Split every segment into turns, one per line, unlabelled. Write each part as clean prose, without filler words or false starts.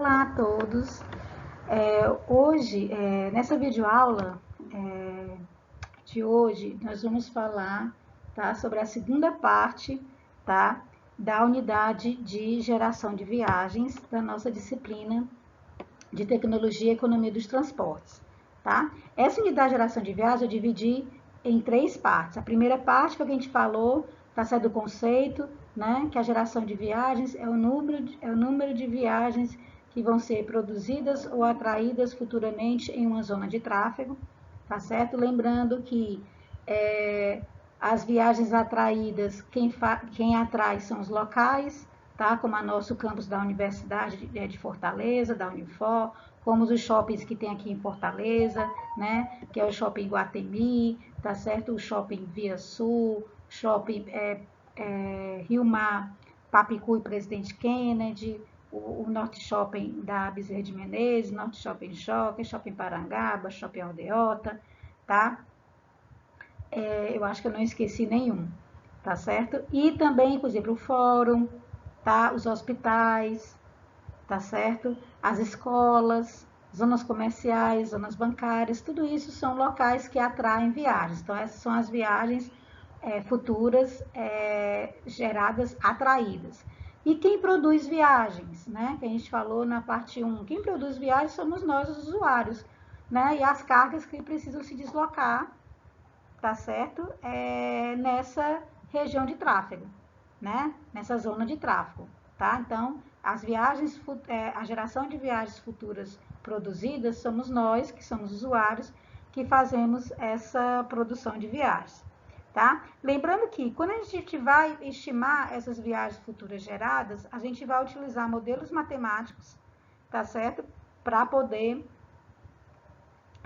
Olá a todos. Hoje, nessa videoaula de hoje, nós vamos falar, tá, sobre a segunda parte, tá, da unidade de geração de viagens da nossa disciplina de Tecnologia e Economia dos Transportes. Tá? Essa unidade de geração de viagens eu dividi em 3 partes. A primeira parte que a gente falou, tá certo, do conceito, né, que a geração de viagens é o número de viagens que vão ser produzidas ou atraídas futuramente em uma zona de tráfego, tá certo? Lembrando que as viagens atraídas, quem atrai são os locais, tá? Como o nosso campus da Universidade de Fortaleza, da Unifor, como os shoppings que tem aqui em Fortaleza, né? Que é o Shopping Iguatemi, tá certo? O Shopping Via Sul, Shopping Rio Mar, Papicu e Presidente Kennedy, o Norte Shopping da Bezerra de Menezes, Norte Shopping Jockey, Shopping Parangaba, Shopping Aldeota, tá? Eu acho que eu não esqueci nenhum, tá certo? E também, por exemplo, o fórum, tá? Os hospitais, tá certo? As escolas, zonas comerciais, zonas bancárias, tudo isso são locais que atraem viagens. Então, essas são as viagens futuras geradas, atraídas. E quem produz viagens, né? Que a gente falou na parte 1, quem produz viagens somos nós, os usuários, né? E as cargas que precisam se deslocar, tá certo? Nessa região de tráfego, né? Nessa zona de tráfego, tá? Então, as viagens, a geração de viagens futuras produzidas somos nós, que somos usuários, que fazemos essa produção de viagens, tá? Lembrando que quando a gente vai estimar essas viagens futuras geradas, a gente vai utilizar modelos matemáticos, tá certo? Para poder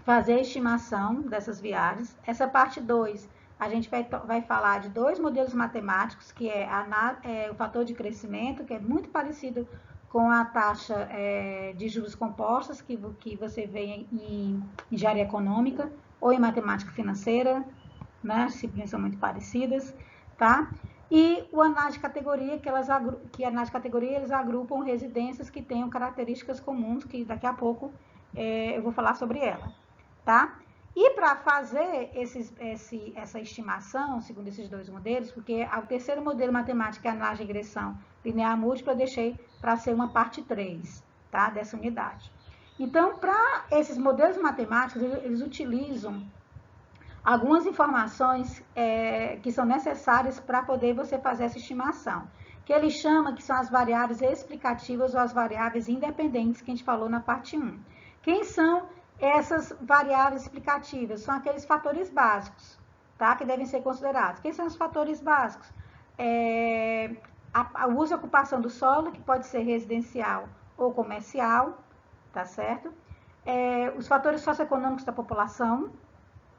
fazer a estimação dessas viagens. Essa parte 2, a gente vai falar de 2 modelos matemáticos, que é o fator de crescimento, que é muito parecido com a taxa de juros compostos, que você vê em engenharia econômica ou em matemática financeira, né? As disciplinas são muito parecidas, tá? E o análise de categoria, que a análise de categoria eles agrupam residências que tenham características comuns, que daqui a pouco eu vou falar sobre ela. Tá? E para fazer essa estimação, segundo esses 2 modelos, porque o terceiro modelo matemático é a análise de regressão linear múltipla, eu deixei para ser uma parte 3, tá? Dessa unidade. Então, para esses modelos matemáticos, eles utilizam algumas informações que são necessárias para poder você fazer essa estimação, que ele chama que são as variáveis explicativas ou as variáveis independentes que a gente falou na parte 1. Quem são essas variáveis explicativas? São aqueles fatores básicos, tá? Que devem ser considerados. Quem são os fatores básicos? O uso e ocupação do solo, que pode ser residencial ou comercial, tá certo? Os fatores socioeconômicos da população,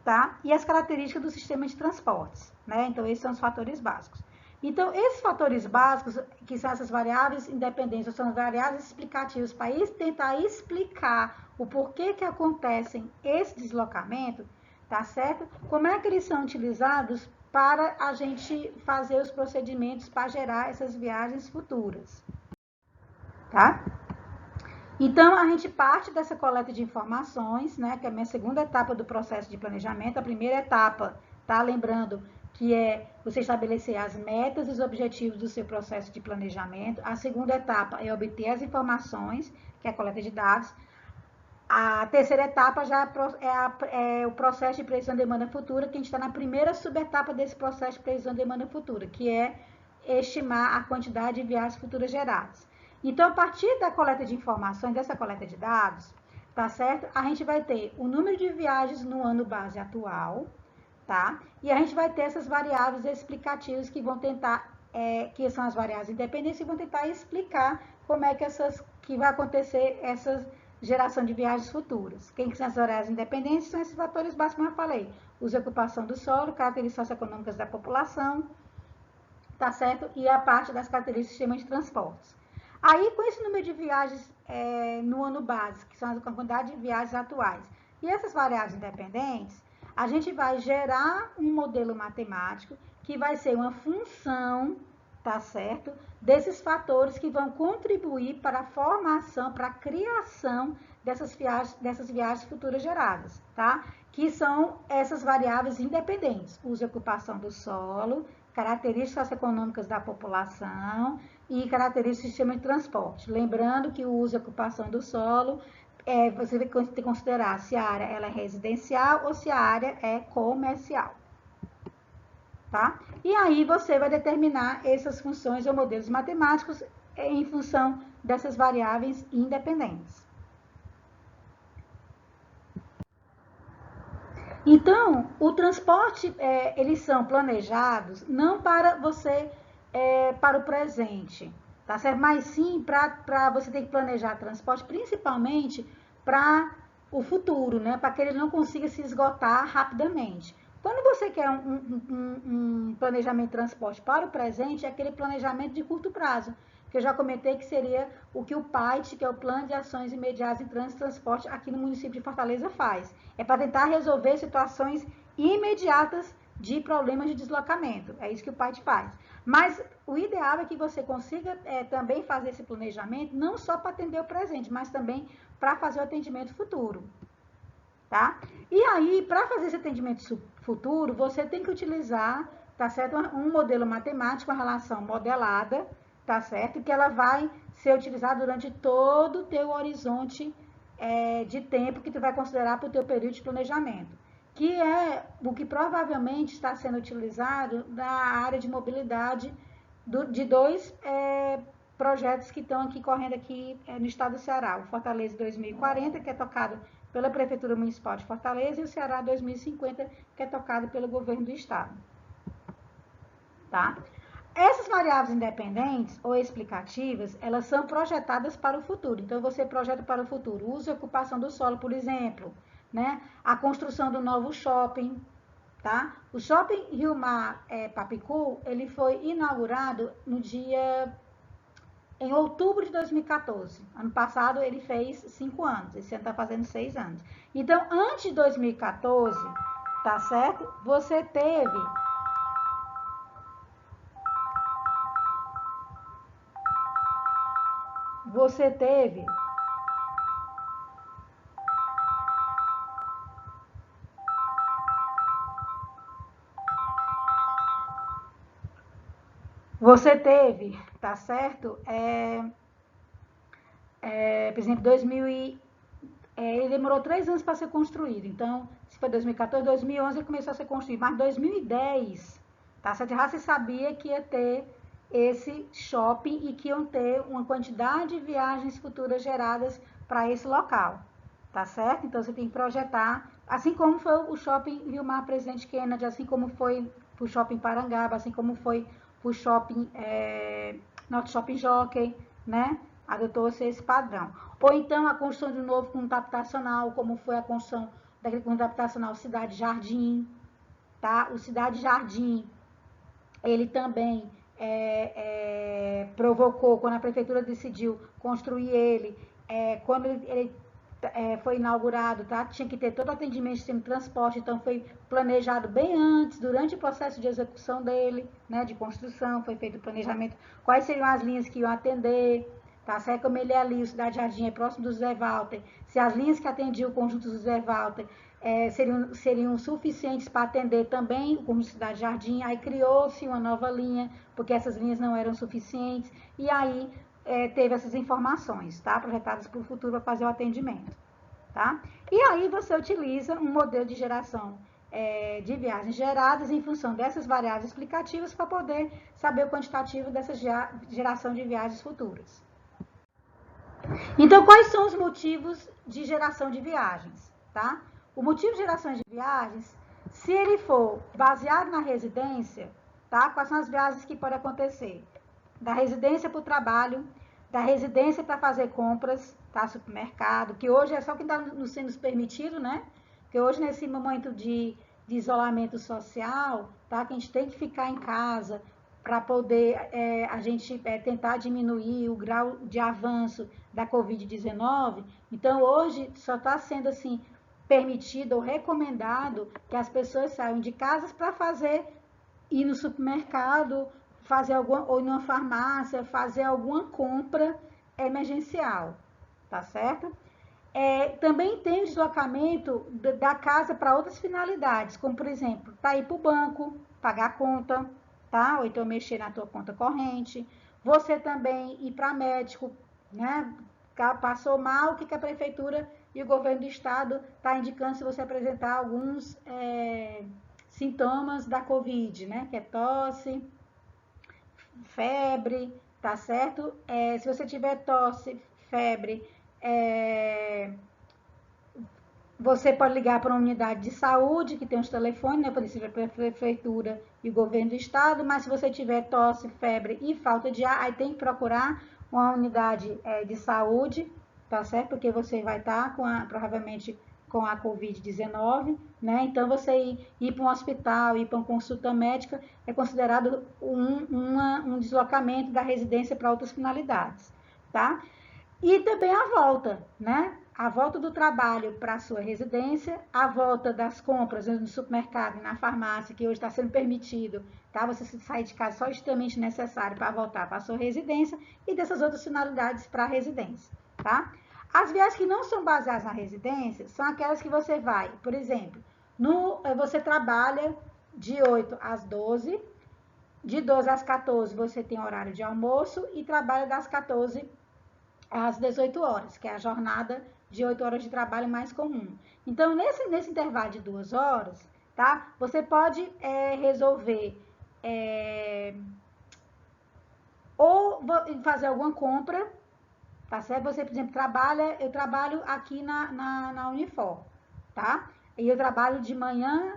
tá? E as características do sistema de transportes, né? Então, esses são os fatores básicos. Então, esses fatores básicos, que são essas variáveis independentes, são variáveis explicativas para tentar explicar o porquê que acontecem esse deslocamento, tá certo? Como é que eles são utilizados para a gente fazer os procedimentos para gerar essas viagens futuras, tá? Então, a gente parte dessa coleta de informações, né, que é a minha segunda etapa do processo de planejamento. A primeira etapa, tá? Lembrando que é você estabelecer as metas e os objetivos do seu processo de planejamento. A segunda etapa é obter as informações, que é a coleta de dados. A terceira etapa já é o processo de previsão de demanda futura, que a gente está na primeira subetapa desse processo de previsão de demanda futura, que é estimar a quantidade de viagens futuras geradas. Então, a partir da coleta de informações, dessa coleta de dados, tá certo? A gente vai ter o número de viagens no ano base atual, tá? E a gente vai ter essas variáveis explicativas que vão tentar, que são as variáveis independentes, e vão tentar explicar como é que vai acontecer essa geração de viagens futuras. Quem são as variáveis independentes são esses fatores básicos que eu falei. Uso e ocupação do solo, características socioeconômicas da população, tá certo? E a parte das características do sistema de transportes. Aí, com esse número de viagens no ano base, que são a quantidade de viagens atuais, e essas variáveis independentes, a gente vai gerar um modelo matemático que vai ser uma função, tá certo? Desses fatores que vão contribuir para a formação, para a criação dessas viagens futuras geradas, tá? Que são essas variáveis independentes: uso e ocupação do solo, características socioeconômicas da população e características do sistema de transporte. Lembrando que o uso e ocupação do solo, você tem que considerar se a área ela é residencial ou se a área é comercial. Tá? E aí você vai determinar essas funções ou modelos matemáticos em função dessas variáveis independentes. Então, o transporte, eles são planejados não para você, para o presente, tá certo? Mas sim para você ter que planejar transporte, principalmente para o futuro, né? Para que ele não consiga se esgotar rapidamente. Quando você quer um planejamento de transporte para o presente, é aquele planejamento de curto prazo, que eu já comentei que seria o que o PAIT, que é o Plano de Ações Imediatas em Trânsito e Transporte, aqui no município de Fortaleza faz. É para tentar resolver situações imediatas de problemas de deslocamento. É isso que o PAIT faz. Mas o ideal é que você consiga também fazer esse planejamento, não só para atender o presente, mas também para fazer o atendimento futuro. Tá? E aí, para fazer esse atendimento futuro, você tem que utilizar, tá certo? Um modelo matemático, uma relação modelada, tá certo? Que ela vai ser utilizada durante todo o teu horizonte de tempo que tu vai considerar para o teu período de planejamento, que é o que provavelmente está sendo utilizado na área de mobilidade de dois projetos que estão aqui correndo aqui no estado do Ceará, o Fortaleza 2040, que é tocado pela Prefeitura Municipal de Fortaleza, e o Ceará 2050, que é tocado pelo governo do estado. Tá? Essas variáveis independentes ou explicativas, elas são projetadas para o futuro. Então, você projeta para o futuro uso e ocupação do solo, por exemplo, né? A construção do novo shopping, tá? O Shopping Rio Mar Papicu, ele foi inaugurado em outubro de 2014. Ano passado ele fez 5 anos, esse ano está fazendo 6 anos. Então, antes de 2014, tá certo? Você teve tá certo? Por exemplo, ele demorou 3 anos para ser construído. Então, se foi 2014, 2011 ele começou a ser construído. Mas 2010, tá certo? Já se sabia que ia ter esse shopping e que iam ter uma quantidade de viagens futuras geradas para esse local, tá certo? Então, você tem que projetar, assim como foi o shopping Rio Mar Presidente Kennedy, assim como foi o shopping Parangaba, assim como foi o shopping Norte Shopping Jockey, né? Adotou-se esse padrão. Ou então a construção de um novo conjunto habitacional, como foi a construção daquele conjunto habitacional Cidade Jardim, tá? O Cidade Jardim, ele também provocou, quando a prefeitura decidiu construir ele, quando ele foi inaugurado, tá? Tinha que ter todo o atendimento de sistema de transporte, então foi planejado bem antes, durante o processo de execução dele, né, de construção, foi feito o planejamento, quais seriam as linhas que iam atender, tá certo? Como ele é ali, o Cidade Jardim é próximo do José Walter, se as linhas que atendiam o conjunto do José Walter seriam suficientes para atender também o conjunto Cidade Jardim, aí criou-se uma nova linha, porque essas linhas não eram suficientes, e aí teve essas informações, tá? Projetadas para o futuro para fazer o atendimento, tá? E aí você utiliza um modelo de geração de viagens geradas em função dessas variáveis explicativas para poder saber o quantitativo dessa geração de viagens futuras. Então, quais são os motivos de geração de viagens, tá? O motivo de geração de viagens, se ele for baseado na residência, tá? Quais são as viagens que podem acontecer? Da residência para o trabalho, da residência para fazer compras, tá? Supermercado, que hoje é só que está sendo permitido, né? Porque hoje, nesse momento de isolamento social, tá? Que a gente tem que ficar em casa para poder a gente tentar diminuir o grau de avanço da Covid-19. Então, hoje só está sendo assim permitido ou recomendado que as pessoas saiam de casas para ir no supermercado, fazer ou numa farmácia, fazer alguma compra emergencial, tá certo? Também tem o deslocamento da casa para outras finalidades, como, por exemplo, para ir para o banco, pagar a conta, tá? Ou então mexer na tua conta corrente. Você também ir para médico, né? Passou mal, o que a prefeitura e o governo do estado está indicando se você apresentar alguns sintomas da Covid, né? Que é tosse, febre, tá certo? Se você tiver tosse, febre, você pode ligar para uma unidade de saúde, que tem os telefones, né, para a prefeitura e o governo do estado, mas se você tiver tosse, febre e falta de ar, aí tem que procurar uma unidade de saúde, tá certo? Porque você vai estar provavelmente com a Covid-19, né? Então, você ir para um hospital, ir para uma consulta médica, é considerado um deslocamento da residência para outras finalidades, tá? E também a volta, né? A volta do trabalho para a sua residência, a volta das compras no supermercado, na farmácia, que hoje está sendo permitido, tá? Você sair de casa só o estritamente necessário para voltar para a sua residência e dessas outras finalidades para a residência, tá? As viagens que não são baseadas na residência são aquelas que você vai, por exemplo, você trabalha de 8 às 12, de 12 às 14 você tem horário de almoço e trabalha das 14 às 18 horas, que é a jornada de 8 horas de trabalho mais comum. Então, nesse intervalo de 2 horas, tá? Você pode resolver ou fazer alguma compra, tá certo? Você, por exemplo, eu trabalho aqui na Unifor, tá? E eu trabalho de manhã,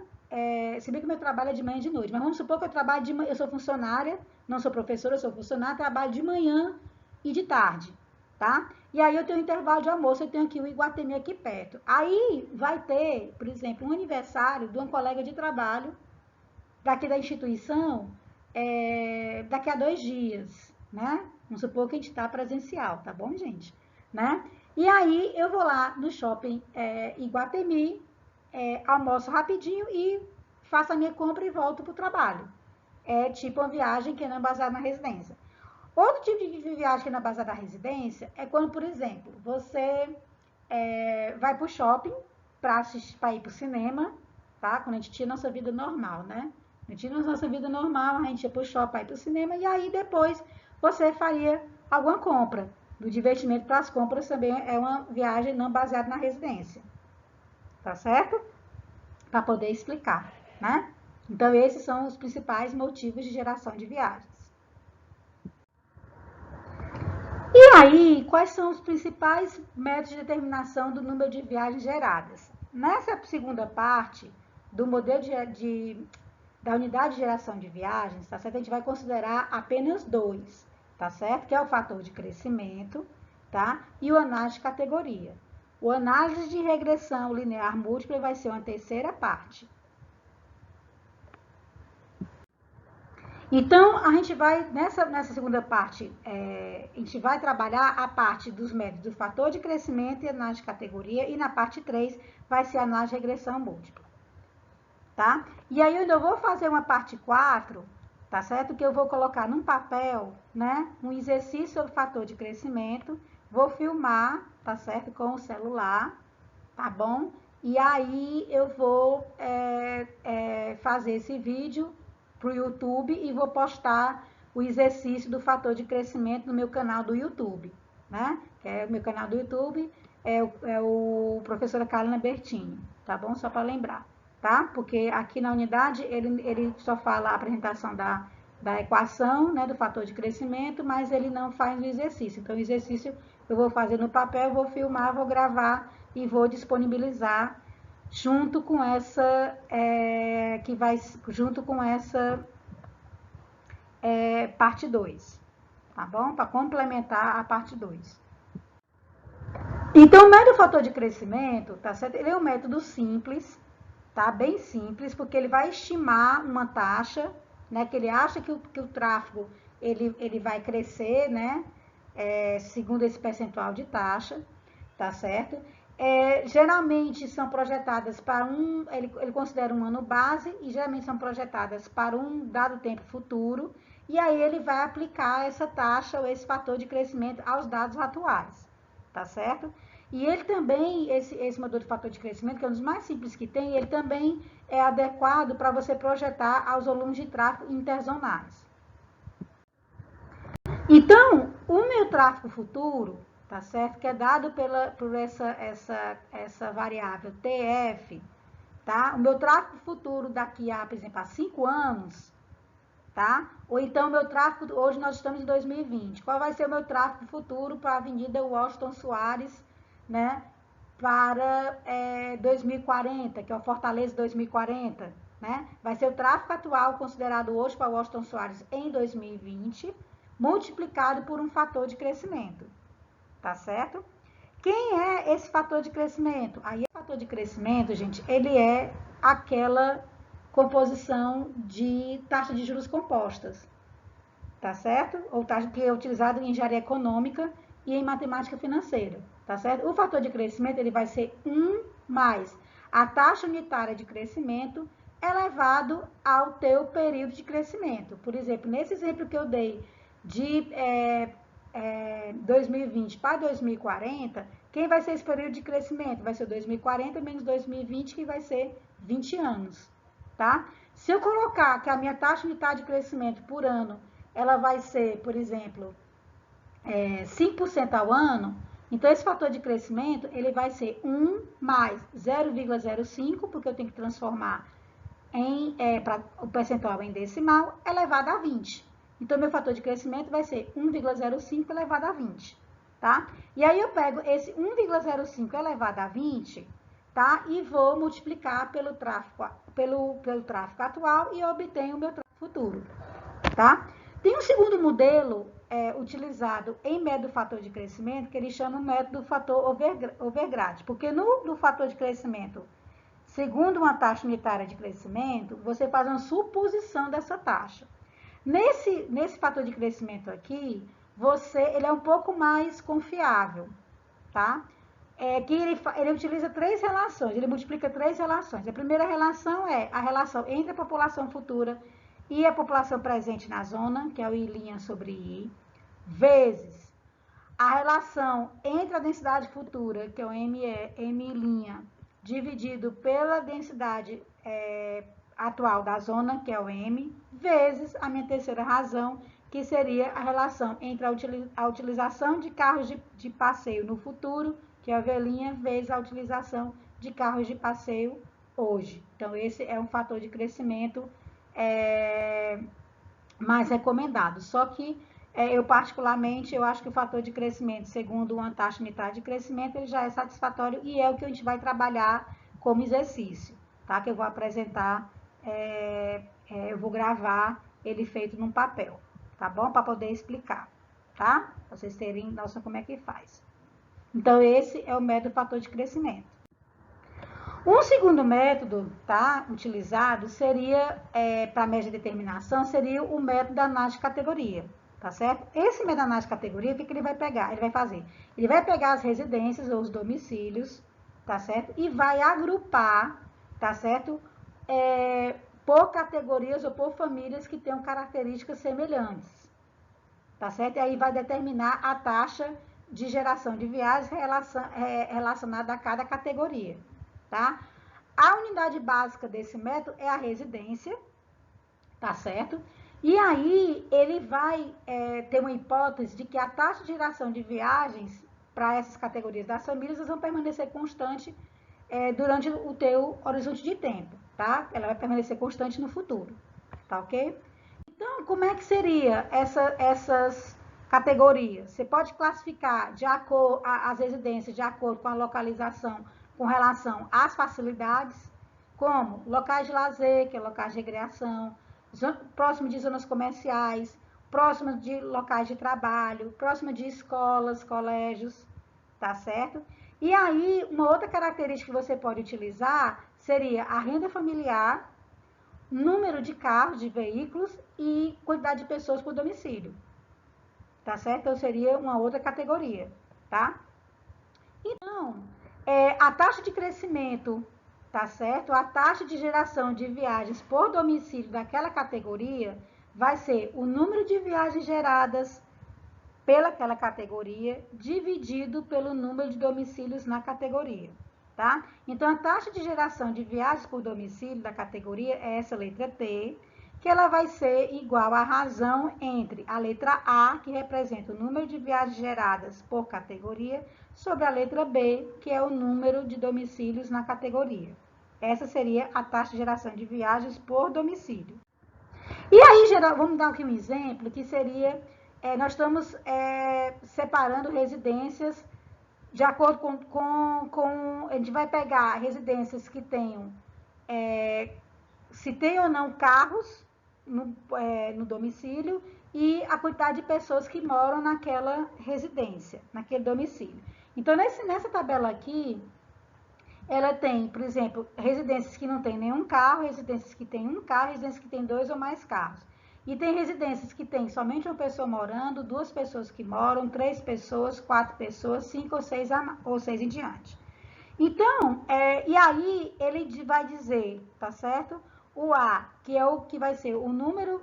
se bem que o meu trabalho é de manhã e de noite, mas vamos supor que eu trabalho de manhã, eu sou funcionária, não sou professora, eu sou funcionária, trabalho de manhã e de tarde, tá? E aí eu tenho um intervalo de almoço, eu tenho aqui o Iguatemi aqui perto. Aí vai ter, por exemplo, um aniversário de uma colega de trabalho daqui da instituição daqui a 2 dias, né? Vamos supor que a gente está presencial, tá bom, gente? Né? E aí eu vou lá no shopping Iguatemi, almoço rapidinho e faço a minha compra e volto para o trabalho. É tipo uma viagem que não é baseada na residência. Outro tipo de viagem que não é baseada na residência é quando, por exemplo, você vai para o shopping para ir para o cinema, tá? Quando a gente tinha nossa vida normal, né? A gente tinha nossa vida normal, a gente ia para o shopping para ir para o cinema e aí depois você faria alguma compra. Do divertimento para as compras também é uma viagem não baseada na residência, tá certo? Para poder explicar, né? Então, esses são os principais motivos de geração de viagens. E aí, quais são os principais métodos de determinação do número de viagens geradas? Nessa segunda parte do modelo da unidade de geração de viagens, tá certo? A gente vai considerar apenas 2, tá certo? Que é o fator de crescimento, tá? E o análise de categoria. O análise de regressão linear múltipla vai ser uma terceira parte. Então, a gente vai, nessa segunda parte, a gente vai trabalhar a parte dos métodos do fator de crescimento e análise de categoria, e na parte 3 vai ser a análise de regressão múltipla, tá? E aí, eu vou fazer uma parte 4, tá certo? Que eu vou colocar num papel, né, um exercício sobre fator de crescimento, vou filmar, tá certo? Com o celular, tá bom? E aí, eu vou fazer esse vídeo para o YouTube e vou postar o exercício do fator de crescimento no meu canal do YouTube, né? Que é o meu canal do YouTube, é o professora Carolina Bertini, tá bom? Só para lembrar, tá? Porque aqui na unidade ele só fala a apresentação da equação, né, do fator de crescimento, mas ele não faz o exercício. Então, o exercício eu vou fazer no papel, vou filmar, vou gravar e vou disponibilizar junto com essa parte 2, tá bom? Para complementar a parte 2. Então, o método fator de crescimento, tá certo? Ele é um método simples, tá? Bem simples, porque ele vai estimar uma taxa, né? Que ele acha que o tráfego ele vai crescer, né? Segundo esse percentual de taxa, tá certo? Geralmente são projetadas para ele considera um ano base e geralmente são projetadas para um dado tempo futuro e aí ele vai aplicar essa taxa ou esse fator de crescimento aos dados atuais, tá certo? E ele também, esse modelo de fator de crescimento, que é um dos mais simples que tem, ele também é adequado para você projetar aos volumes de tráfego interzonais. Então, o meu tráfego futuro, tá certo? Que é dado por essa variável TF, tá? O meu tráfego futuro daqui a, por exemplo, a 5 anos, tá? Ou então, meu tráfego, hoje nós estamos em 2020. Qual vai ser o meu tráfego futuro para a Avenida Washington Soares, né? Para 2040, que é o Fortaleza 2040, né? Vai ser o tráfego atual considerado hoje para Washington Soares em 2020, multiplicado por um fator de crescimento, tá certo? Quem é esse fator de crescimento? Aí, o fator de crescimento, gente, ele é aquela composição de taxa de juros compostas, tá certo? Ou taxa que é utilizada em engenharia econômica e em matemática financeira, tá certo? O fator de crescimento, ele vai ser 1 mais a taxa unitária de crescimento elevado ao teu período de crescimento. Por exemplo, nesse exemplo que eu dei de 2020 para 2040, quem vai ser esse período de crescimento? Vai ser 2040 menos 2020, que vai ser 20 anos, tá? Se eu colocar que a minha taxa unitária de crescimento por ano, ela vai ser, por exemplo, 5% ao ano, então esse fator de crescimento, ele vai ser 1 mais 0,05, porque eu tenho que transformar para o percentual em decimal, elevado a 20. Então, meu fator de crescimento vai ser 1,05 elevado a 20, tá? E aí eu pego esse 1,05 elevado a 20, tá? E vou multiplicar pelo tráfego atual e obtenho o meu tráfego futuro, tá? Tem um segundo modelo utilizado em método do fator de crescimento, que ele chama o método do fator overgrade, porque no fator de crescimento, segundo uma taxa unitária de crescimento, você faz uma suposição dessa taxa. Nesse fator de crescimento aqui, ele é um pouco mais confiável, tá? Que ele utiliza 3 relações, ele multiplica 3 relações. A primeira relação é a relação entre a população futura e a população presente na zona, que é o I' sobre I, vezes a relação entre a densidade futura, que é o M', dividido pela densidade atual da zona, que é o M, vezes a minha terceira razão, que seria a relação entre a utilização de carros de passeio no futuro, que é a V', vezes a utilização de carros de passeio hoje. Então, esse é um fator de crescimento mais recomendado. Só que eu particularmente, eu acho que o fator de crescimento, segundo uma taxa unitária de crescimento, ele já é satisfatório e é o que a gente vai trabalhar como exercício, tá? Que eu vou apresentar, eu vou gravar ele feito num papel, tá bom? Para poder explicar, tá? Pra vocês terem noção como é que faz. Então, esse é o método fator de crescimento. Um segundo método, tá, utilizado seria, para média de determinação, seria o método da análise de categoria, tá certo? Esse método da análise de categoria, o que ele vai pegar? Ele vai fazer? Ele vai pegar as residências ou os domicílios, tá certo? E vai agrupar, tá certo? Por categorias ou por famílias que tenham características semelhantes, tá certo? E aí vai determinar a taxa de geração de viagens relacionada a cada categoria, tá? A unidade básica desse método é a residência, tá certo? E aí ele vai ter uma hipótese de que a taxa de geração de viagens para essas categorias das famílias vão permanecer constante durante o teu horizonte de tempo, tá? Ela vai permanecer constante no futuro, tá ok? Então, como é que seria essas categorias? Você pode classificar as residências de acordo com a localização com relação às facilidades, como locais de lazer, que é locais de recreação, próximo de zonas comerciais, próximo de locais de trabalho, próximo de escolas, colégios, tá certo? E aí, uma outra característica que você pode utilizar seria a renda familiar, número de carros, de veículos e quantidade de pessoas por domicílio, tá certo? Então, seria uma outra categoria, tá? Então, a taxa de crescimento, tá certo? A taxa de geração de viagens por domicílio daquela categoria vai ser o número de viagens geradas pelaquela categoria dividido pelo número de domicílios na categoria, tá? Então, a taxa de geração de viagens por domicílio da categoria é essa letra T, que ela vai ser igual à razão entre a letra A, que representa o número de viagens geradas por categoria, sobre a letra B, que é o número de domicílios na categoria. Essa seria a taxa de geração de viagens por domicílio. E aí, vamos dar aqui um exemplo, que seria, nós estamos separando residências de acordo com, a gente vai pegar residências que tenham, se tem ou não carros no domicílio e a quantidade de pessoas que moram naquela residência, naquele domicílio. Então, nessa tabela aqui, ela tem, por exemplo, residências que não tem nenhum carro, residências que tem um carro, residências que tem 2 ou mais carros. E tem residências que tem somente uma pessoa morando, 2 pessoas que moram, 3 pessoas, 4 pessoas, 5 ou 6 em diante. Então, e aí ele vai dizer, tá certo? O A, que é o que vai ser o número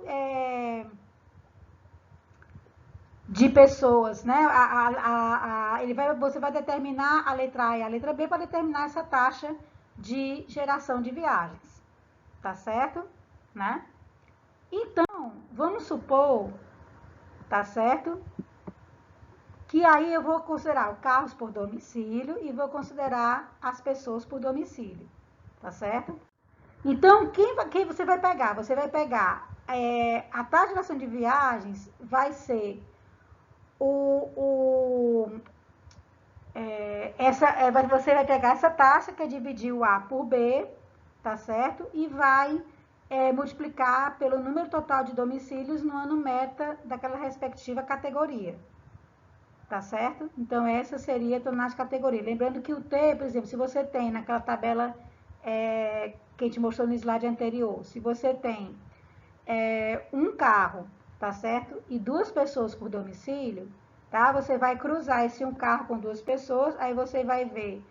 de pessoas, né? Você vai determinar a letra A e a letra B para determinar essa taxa de geração de viagens, tá certo? Né? Então, vamos supor, tá certo? Que aí eu vou considerar os carros por domicílio e vou considerar as pessoas por domicílio, tá certo? Então, quem você vai pegar? Você vai pegar a taxa de geração de viagens vai ser você vai pegar essa taxa, que é dividir o A por B, tá certo? E vai multiplicar pelo número total de domicílios no ano meta daquela respectiva categoria, tá certo? Então, essa seria a tonelagem de categoria. Lembrando que o T, por exemplo, se você tem naquela tabela que a gente mostrou no slide anterior, se você tem um carro, tá certo? E 2 pessoas por domicílio, tá? Você vai cruzar esse um carro com 2 pessoas, aí você vai ver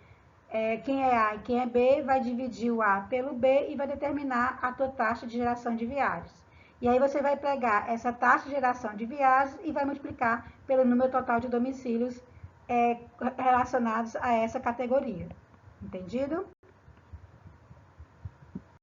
quem é A e quem é B, vai dividir o A pelo B e vai determinar a tua taxa de geração de viagens. E aí você vai pegar essa taxa de geração de viagens e vai multiplicar pelo número total de domicílios relacionados a essa categoria. Entendido?